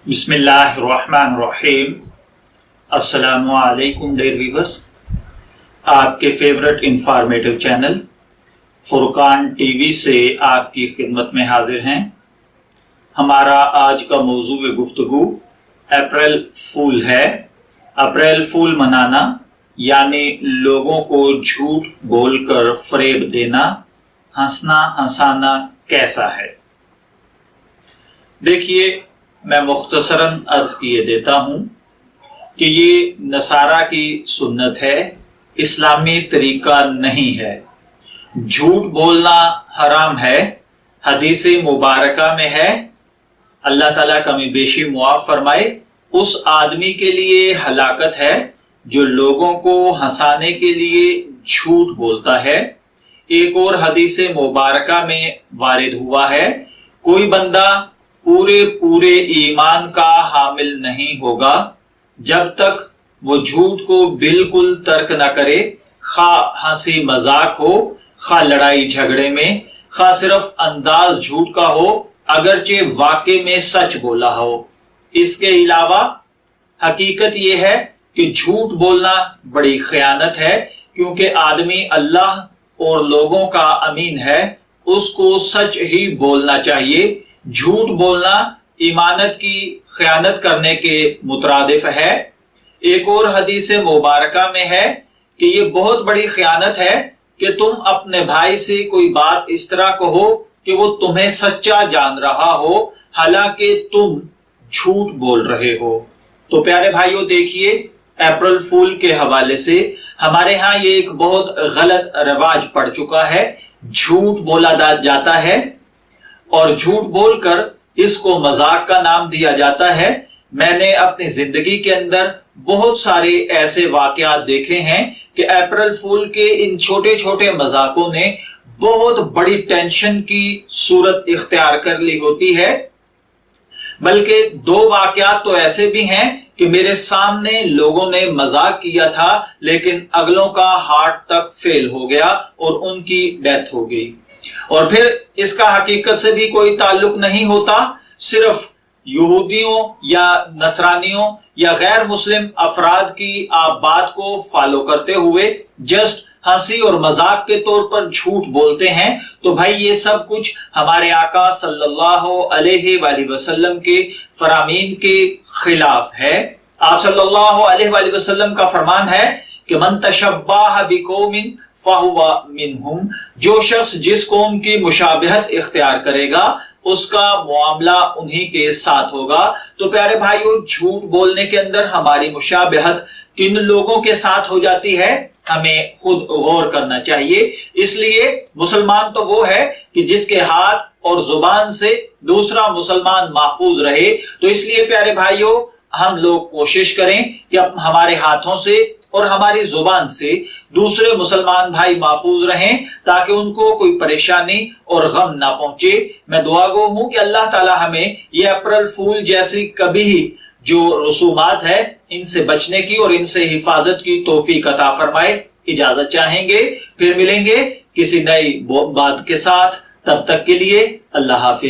बिस्मिल्लाहिर्रहमानिर्रहीम। अस्सलामु अलैकुम डियर व्यूअर्स, आपके favourite informative channel Furqan TV से आपकी खिदमत में हाजिर हैं। हमारा आज का मौजू गुफ्तगू अप्रैल फूल है। अप्रैल फूल मनाना यानी लोगों को झूठ बोलकर फरेब देना, हंसना हंसाना कैसा है। देखिए, मैं मुख्तसरन अर्ज किए देता हूं कि ये नसारा की सुन्नत है, इस्लामी तरीका नहीं है। झूठ बोलना हराम है, हदीस मुबारका में है। अल्लाह ताला कमी बेशी मुआफ फरमाए। उस आदमी के लिए हलाकत है जो लोगों को हंसाने के लिए झूठ बोलता है। एक और हदीस मुबारका में वारिद हुआ है, कोई बंदा पूरे ईमान का हामिल नहीं होगा जब तक वो झूठ को बिल्कुल तर्क न करे, खा हंसी मजाक हो, खा लड़ाई झगड़े में, खा सिर्फ अंदाज झूठ का हो, अगरचे वाकई में सच बोला हो। इसके अलावा हकीकत यह है कि झूठ बोलना बड़ी खयानत है, क्योंकि आदमी अल्लाह और लोगों का अमीन है, उसको सच ही बोलना चाहिए। झूठ बोलना ईमानत की खयानत करने के मुतरादिफ है। एक और हदीस मुबारका में है कि ये बहुत बड़ी खयानत है कि तुम अपने भाई से कोई बात इस तरह कहो कि वो तुम्हें सच्चा जान रहा हो, हालांकि तुम झूठ बोल रहे हो। तो प्यारे भाइयों, देखिए, अप्रैल फूल के हवाले से हमारे यहाँ ये एक बहुत गलत रिवाज पड़ चुका है। झूठ बोला जाता है और झूठ बोलकर इसको मजाक का नाम दिया जाता है। मैंने अपनी जिंदगी के अंदर बहुत सारे ऐसे वाकयात देखे हैं कि अप्रैल फूल के इन छोटे छोटे मजाकों ने बहुत बड़ी टेंशन की सूरत इख्तियार कर ली होती है। बल्कि दो वाकयात तो ऐसे भी हैं कि मेरे सामने लोगों ने मजाक किया था, लेकिन अगलों का हार्ट तक फेल हो गया और उनकी डेथ हो गई। और फिर इसका हकीकत से भी कोई ताल्लुक नहीं होता, सिर्फ यहूदियों या नसरानियों या गैर मुस्लिम अफराद की आप बात को फॉलो करते हुए जस्ट हंसी और मजाक के तौर पर झूठ बोलते हैं। तो भाई, ये सब कुछ हमारे आका सल्लल्लाहु अलैहि वसल्लम के फरामीन के खिलाफ है। आप सल्लल्लाहु अलैहि वसल्लम का फरमान है कि मन तशब्बाह बिकौमिन फहुवा मिनहुम, जो शख्स जिस कौम की मुशाबहत इख्तियार करेगा उसका मुआमला उन्हीं के साथ होगा। तो प्यारे भाइयों, झूठ बोलने के अंदर हमारी मुशाबहत किन लोगों के साथ हो जाती है, हमें खुद गौर करना चाहिए। इसलिए मुसलमान तो वो है कि जिसके हाथ और जुबान से दूसरा मुसलमान महफूज रहे। तो इसलिए प्यारे भाइयों, हम लोग कोशिश करें कि हमारे हाथों से और हमारी जुबान से दूसरे मुसलमान भाई महफूज रहें, ताकि उनको कोई परेशानी और गम ना पहुंचे। मैं दुआ गो हूं कि अल्लाह ताला हमें ये अप्रैल फूल जैसी कभी जो रसूमात है इनसे बचने की और इनसे हिफाजत की तौफीक अता फरमाए। इजाजत चाहेंगे, फिर मिलेंगे किसी नई बात के साथ। तब तक के लिए अल्लाह हाफिज।